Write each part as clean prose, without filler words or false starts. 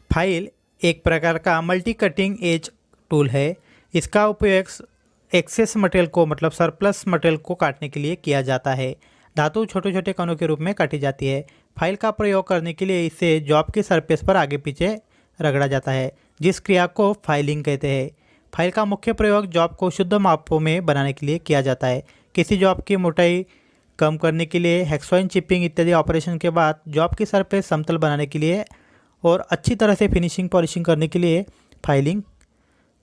File एक प्रकार का मल्टी कटिंग एज टूल है। इसका उपयोग एक्सेस मटेरियल को मतलब सरप्लस मटेरियल को काटने के लिए किया जाता है। धातु छोटे छोटे कणों के रूप में काटी जाती है। फाइल का प्रयोग करने के लिए इसे जॉब की सरफेस पर आगे पीछे रगड़ा जाता है, जिस क्रिया को फाइलिंग कहते हैं। फाइल का मुख्य प्रयोग जॉब को शुद्ध मापों में बनाने के लिए किया जाता है। किसी जॉब की मोटाई कम करने के लिए, हेक्सॉइन चिपिंग इत्यादि ऑपरेशन के बाद जॉब की सरफेस समतल बनाने के लिए और अच्छी तरह से फिनिशिंग पॉलिशिंग करने के लिए फाइलिंग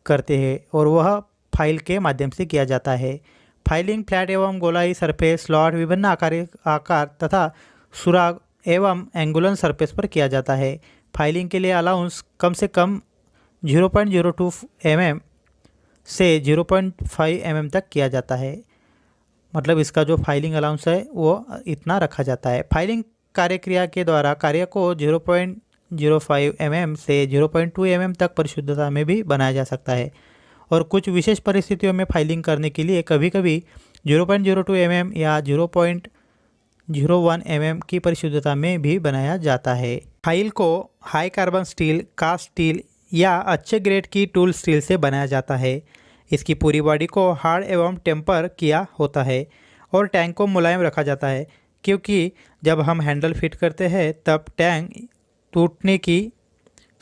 करते हैं, और वह फाइल के माध्यम से किया जाता है। फाइलिंग फ्लैट एवं गोलाई सरफेस, स्लॉट, विभिन्न आकार तथा सुराग एवं एंगुलर सरफेस पर किया जाता है। फाइलिंग के लिए अलाउंस कम से कम 0.02 mm से 0.5 mm तक किया जाता है। मतलब इसका जो फाइलिंग अलाउंस है वो इतना रखा जाता है। फाइलिंग कार्यक्रिया के द्वारा कार्य को 0.05 mm से 0.2 mm तक परिशुद्धता में भी बनाया जा सकता है, और कुछ विशेष परिस्थितियों में फाइलिंग करने के लिए कभी कभी 0.02 mm या 0.01 mm की परिशुद्धता में भी बनाया जाता है। फाइल को high carbon steel, cast steel या अच्छे ग्रेड की टूल स्टील से बनाया जाता है। इसकी पूरी बॉडी को हार्ड एवं टेम्पर किया होता है और टैंक को मुलायम रखा जाता है, क्योंकि जब हम हैंडल फिट करते हैं तब टैंक टूटने की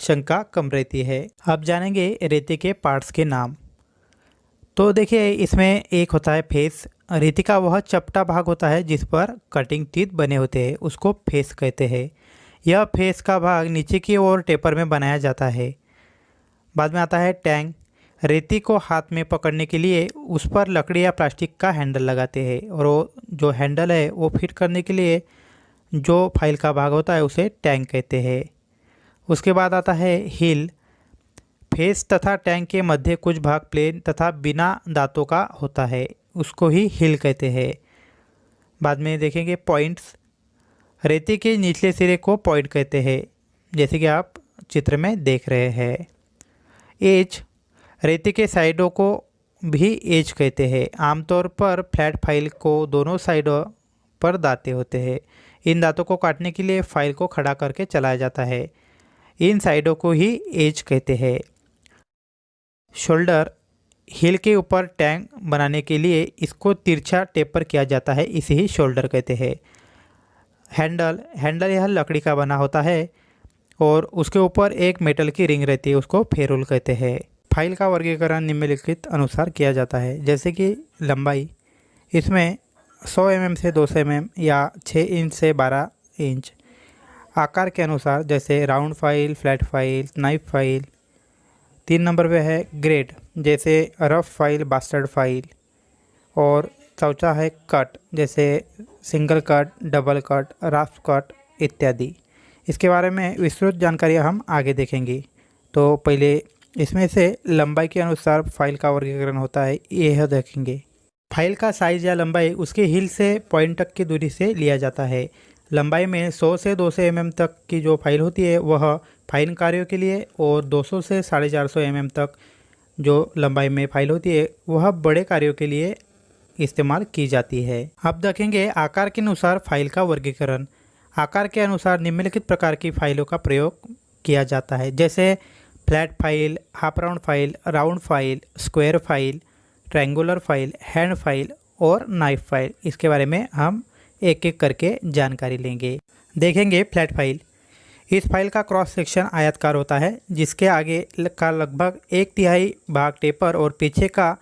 शंका कम रहती है। अब जानेंगे रेती के पार्ट्स के नाम। तो देखिए, इसमें एक होता है फेस। रेती का वह चपटा भाग होता है जिस पर कटिंग टीथ बने होते हैं, उसको फेस कहते हैं। यह फेस का भाग नीचे की ओर टेपर में बनाया जाता है। बाद में आता है टैंक। रेती को हाथ में पकड़ने के लिए उस पर लकड़ी या प्लास्टिक का हैंडल लगाते हैं, और वो जो हैंडल है वो फिट करने के लिए जो फाइल का भाग होता है उसे टैंक कहते हैं। उसके बाद आता है हिल। फेस तथा टैंक के मध्य कुछ भाग प्लेन तथा बिना दांतों का होता है, उसको ही हिल कहते हैं। बाद में देखेंगे पॉइंट्स। रेती के निचले सिरे को पॉइंट कहते हैं, जैसे कि आप चित्र में देख रहे हैं। एज। रेती के साइडों को भी एज कहते हैं। आमतौर पर फ्लैट फाइल को दोनों साइडों पर दांते होते हैं। इन दांतों को काटने के लिए फाइल को खड़ा करके चलाया जाता है। इन साइडों को ही एज कहते हैं। शोल्डर। हिल के ऊपर टैंक बनाने के लिए इसको तिरछा टेपर किया जाता है, इसे ही शोल्डर कहते हैं। हैंडल। हैंडल यह लकड़ी का बना होता है और उसके ऊपर एक मेटल की रिंग रहती है, उसको फेरुल कहते हैं। फाइल का वर्गीकरण निम्नलिखित अनुसार किया जाता है, जैसे कि लंबाई। इसमें 100 mm से 200 mm या 6 इंच से 12 इंच। आकार के अनुसार, जैसे round file, flat file, knife file. 3 number पे है ग्रेड, जैसे रफ फाइल, बास्टर्ड फाइल। और चौथा है कट, जैसे single cut, double cut, raft cut इत्यादि। इसके बारे में विस्तृत जानकारी हम आगे देखेंगे। तो पहले इसमें से लंबाई के अनुसार फाइल का वर्गीकरण होता है, यह देखेंगे। फाइल का साइज या लंबाई उसके हिल से पॉइंट तक की दूरी से लिया जाता है। लंबाई में 100 से 200 mm तक की जो फाइल होती है वह फाइन कार्यों के लिए, और 200 से 450 mm तक जो लंबाई में फाइल होती है वह बड़े कार्यों के लिए इस्तेमाल की जाती है। अब देखेंगे आकार के अनुसार फाइल का वर्गीकरण। आकार के अनुसार निम्नलिखित प्रकार की फाइलों का प्रयोग किया जाता है, जैसे flat file, half round file, round file, square file, triangular file, hand file और नाइफ फाइल। इसके बारे में हम एक एक करके जानकारी लेंगे। देखेंगे फ्लैट फाइल। इस फाइल का क्रॉस सेक्शन आयताकार होता है, जिसके आगे का लगभग 1/3 भाग टेपर और पीछे का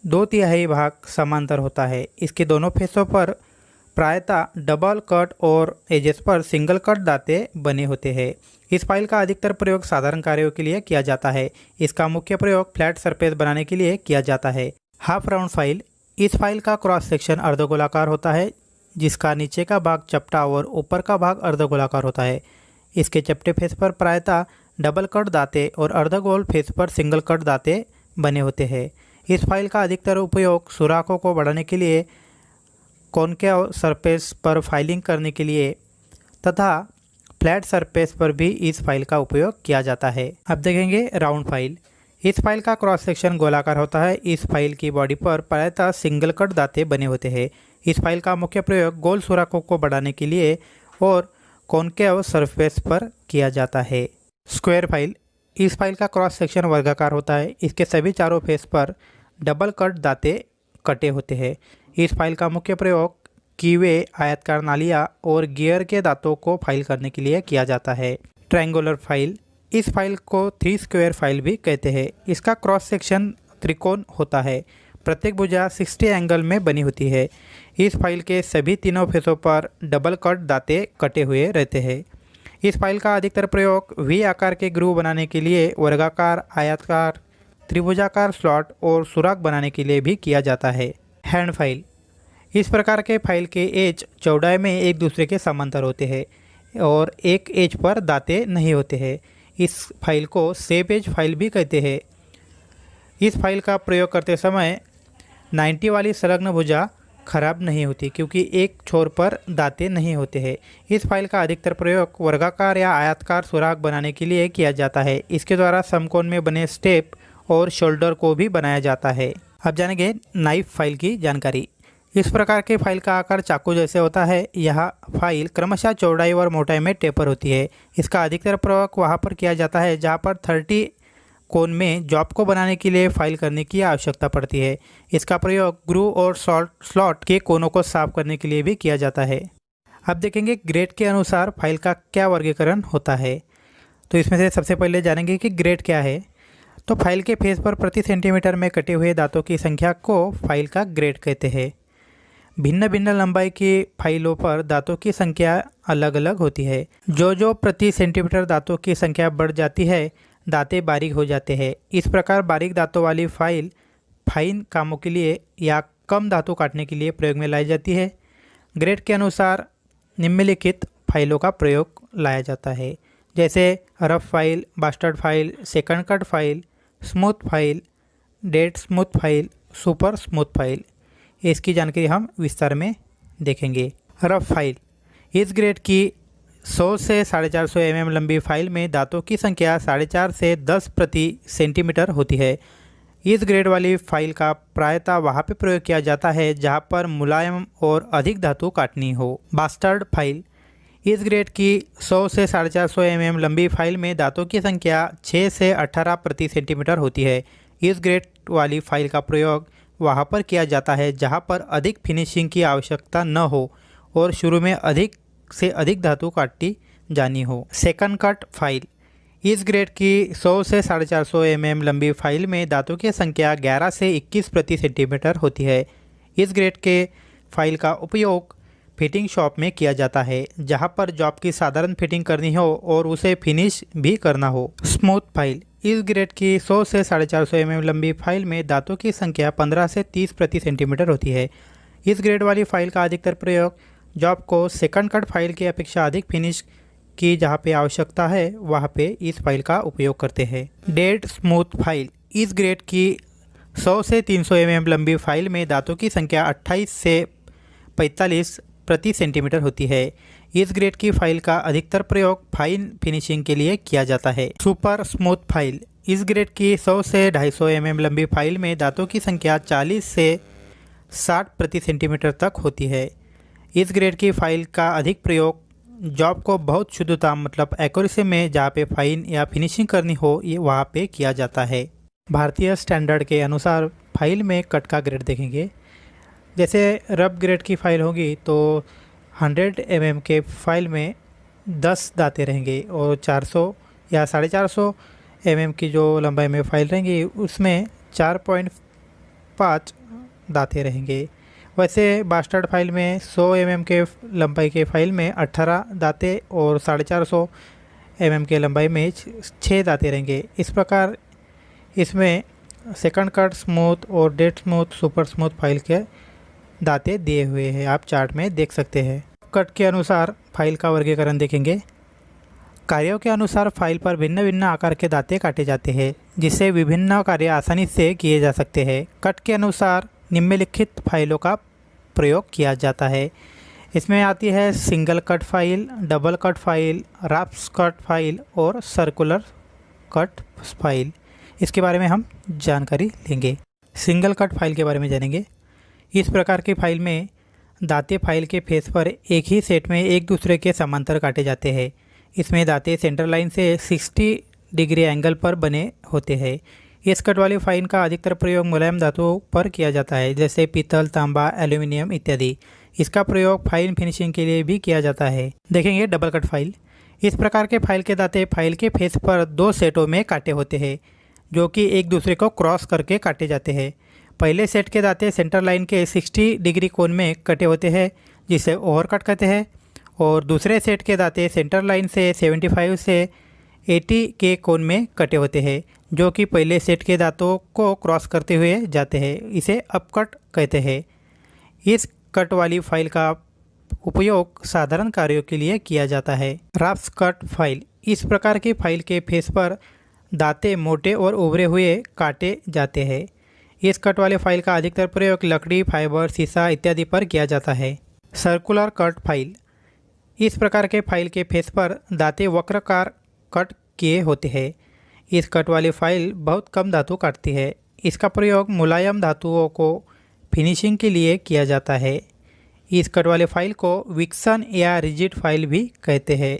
2/3 भाग समांतर होता है। इसके दोनों फेसों पर प्रायतः डबल कट और एजेस पर सिंगल कट दांते बने होते हैं। इस फाइल का अधिकतर प्रयोग साधारण कार्यों के लिए किया जाता है। इसका मुख्य प्रयोग फ्लैट सरफेस बनाने के लिए किया जाता है। Half round file. इस फाइल का क्रॉस सेक्शन अर्धगोलाकार होता है, जिसका नीचे का भाग चपटा और ऊपर का भाग अर्धगोलाकार होता है। इसके चपटे फेस पर प्रायतः डबल कट दांते और अर्धगोल फेस पर सिंगल कट दांते बने होते हैं। इस फाइल का अधिकतर उपयोग सुराखों को बढ़ाने के लिए, कॉनकेव सरफेस पर फाइलिंग करने के लिए तथा फ्लैट सरफेस पर भी इस फाइल का उपयोग किया जाता है। अब देखेंगे राउंड फाइल। इस फाइल का क्रॉस सेक्शन गोलाकार होता है। इस फाइल की बॉडी पर प्रायतः सिंगल कट दांते बने होते हैं। इस फाइल का मुख्य प्रयोग गोल सुराखों को बढ़ाने के लिए और कॉनकेव सरफेस पर किया जाता है। स्क्वायर फाइल, इस फाइल का क्रॉस सेक्शन वर्गाकार होता है। इसके सभी चारों फेस पर डबल कट दांते कटे होते हैं। इस फाइल का मुख्य प्रयोग कीवे, आयताकार नालियाँ और गियर के दांतों को फाइल करने के लिए किया जाता है। ट्रायंगुलर फाइल, इस फाइल को 3 स्क्वायर फाइल भी कहते हैं। इसका क्रॉस सेक्शन त्रिकोण होता है। प्रत्येक भुजा 60 एंगल में बनी होती है। इस फाइल के सभी तीनों फेसों पर डबल कट दांते कटे हुए रहते हैं। इस फाइल का अधिकतर प्रयोग वी आकार के ग्रूव बनाने के लिए, वर्गाकार, आयताकार, त्रिभुजाकार स्लॉट और सुराख बनाने के लिए भी किया जाता है। हैंड फाइल, इस प्रकार के फाइल के एज चौड़ाई में एक दूसरे के समांतर होते हैं और एक एज पर दांते नहीं होते हैं। इस फाइल को सेप एज फाइल भी कहते हैं। इस फाइल का प्रयोग करते समय 90 वाली संलग्न भुजा खराब नहीं होती क्योंकि एक छोर पर दांते नहीं होते हैं। इस फाइल का अधिकतर प्रयोग वर्गाकार या आयताकार सुराख बनाने के लिए किया जाता है। इसके द्वारा समकोण में बने स्टेप और शोल्डर को भी बनाया जाता है। अब जानेंगे नाइफ फाइल की जानकारी। इस प्रकार के फाइल का आकार चाकू जैसे होता है। यह फाइल क्रमशः चौड़ाई और मोटाई में टेपर होती है। इसका अधिकतर प्रयोग वहाँ पर किया जाता है जहाँ पर 30 कोण में जॉब को बनाने के लिए फाइल करने की आवश्यकता पड़ती है। इसका प्रयोग ग्रूव और स्लॉट के कोनों को साफ करने के लिए भी किया जाता है। अब देखेंगे ग्रेड के अनुसार फाइल का क्या वर्गीकरण होता है। तो इसमें से सबसे पहले जानेंगे कि ग्रेड क्या है। तो फाइल के फेस पर प्रति सेंटीमीटर में कटे हुए दांतों की संख्या को फाइल का ग्रेड कहते हैं। भिन्न भिन्न लंबाई की फाइलों पर दांतों की संख्या अलग अलग होती है। जो प्रति सेंटीमीटर दांतों की संख्या बढ़ जाती है, दांते बारीक हो जाते हैं। इस प्रकार बारीक दांतों वाली फाइल फाइन कामों के लिए या कम धातु काटने के लिए प्रयोग में लाई जाती है। ग्रेड के अनुसार निम्नलिखित फाइलों का प्रयोग लाया जाता है, जैसे rough file, bastard file, second cut file, smooth file, dead smooth file, super smooth file. इसकी जानकारी हम विस्तार में देखेंगे। रफ फाइल, इस ग्रेड की 100 से 450 mm लंबी फाइल में दांतों की संख्या 4.5 से 10 प्रति सेंटीमीटर होती है। इस ग्रेड वाली फाइल का प्रायतः वहाँ पे प्रयोग किया जाता है जहाँ पर मुलायम और अधिक धातु काटनी हो। बास्टर्ड फाइल, इस ग्रेड की 100 से 450 mm लंबी फाइल में दांतों की संख्या 6 से 18 प्रति सेंटीमीटर होती है। इस ग्रेड वाली फाइल का प्रयोग वहाँ पर किया जाता है जहाँ पर अधिक फिनिशिंग की आवश्यकता न हो और शुरू में अधिक से अधिक धातु काटी जानी हो। सेकंड कट फाइल, इस ग्रेड की 100 से 450 mm लंबी फाइल में दांतों की संख्या 11 से 21 प्रति सेंटीमीटर होती है। इस ग्रेड के फाइल का उपयोग फिटिंग शॉप में किया जाता है जहां पर जॉब की साधारण फिटिंग करनी हो और उसे फिनिश भी करना हो। स्मूथ फाइल, इस ग्रेड की 100 से 450 mm लंबी फाइल में दांतों की संख्या 15 से 30 प्रति सेंटीमीटर होती है। इस ग्रेड वाली फाइल का अधिकतर प्रयोग जॉब को सेकंड कट फाइल की अपेक्षा अधिक फिनिश की जहाँ पे आवश्यकता है वहाँ पे इस फाइल का उपयोग करते हैं। डेड स्मूथ फाइल, इस ग्रेड की 100 से 300 mm लंबी फाइल में दांतों की संख्या 28 से 45 प्रति सेंटीमीटर होती है। इस ग्रेड की फाइल का अधिकतर प्रयोग फाइन फिनिशिंग के लिए किया जाता है। सुपर स्मूथ फाइल, इस ग्रेड की 100 से 250 mm लंबी फाइल में दांतों की संख्या 40 से 60 प्रति सेंटीमीटर तक होती है। इस ग्रेड की फाइल का अधिक प्रयोग जॉब को बहुत शुद्धता मतलब एक्यूरेसी में जहाँ पे फाइन या फिनिशिंग करनी हो ये वहाँ पे किया जाता है। भारतीय स्टैंडर्ड के अनुसार फाइल में कट का ग्रेड देखेंगे। जैसे रफ ग्रेड की फाइल होगी तो 100 mm के फाइल में 10 दांते रहेंगे और 400 या 450 mm की जो लंबाई में फाइल रहेंगी उसमें 4.5 दांते रहेंगे। वैसे बास्टर्ड फाइल में 100 mm के लंबाई के फाइल में 18 दांते और 450 mm के लंबाई में 6 दांते रहेंगे। इस प्रकार इसमें सेकंड कट, स्मूथ और dead smooth, super smooth file के दांते दिए हुए हैं, आप चार्ट में देख सकते हैं। कट के अनुसार फाइल का वर्गीकरण देखेंगे। कार्यों के अनुसार फाइल पर भिन्न भिन्न आकार के दांते काटे जाते हैं जिससे विभिन्न कार्य आसानी से किए जा सकते हैं। कट के अनुसार निम्नलिखित फाइलों का प्रयोग किया जाता है। इसमें आती है single cut file, double cut file, raft cut file और सर्कुलर कट फाइल। इसके बारे में हम जानकारी लेंगे। सिंगल कट फाइल के बारे में जानेंगे। इस प्रकार की फाइल में दांते फाइल के फेस पर एक ही सेट में एक दूसरे के समांतर काटे जाते हैं। इसमें दांते सेंटर लाइन से 60 डिग्री एंगल पर बने होते हैं। इस कट वाली फाइल का अधिकतर प्रयोग मुलायम धातुओं पर किया जाता है, जैसे पीतल, तांबा, एल्यूमिनियम इत्यादि। इसका प्रयोग फाइन फिनिशिंग के लिए भी किया जाता है। देखेंगे डबल कट फाइल। इस प्रकार के फाइल के दांते फाइल के फेस पर 2 सेटों में काटे होते हैं, जो कि एक दूसरे को क्रॉस करके काटे जाते हैं। पहले सेट के दांते सेंटर लाइन के 60 डिग्री कोण में कटे होते हैं, जिसे ओवर कट कहते हैं, और दूसरे सेट के दांते सेंटर लाइन से 75 से 80 के कोण में कटे होते हैं, जो कि पहले सेट के दांतों को क्रॉस करते हुए जाते हैं। इसे अपकट कहते हैं। इस कट वाली फाइल का उपयोग साधारण कार्यों के लिए किया जाता है। Rough cut file. इस प्रकार की फाइल के फेस पर दांते मोटे और उभरे हुए काटे जाते हैं। इस कट वाले फाइल का अधिकतर प्रयोग लकड़ी, फाइबर, शीशा इत्यादि पर किया जाता है। Circular cut file. इस प्रकार के फाइल के फेस पर दांते वक्राकार कट किए होते हैं। इस कट वाली फाइल बहुत कम धातु काटती है। इसका प्रयोग मुलायम धातुओं को फिनिशिंग के लिए किया जाता है। इस कट वाले फाइल को विक्सन या रिजिड फाइल भी कहते हैं।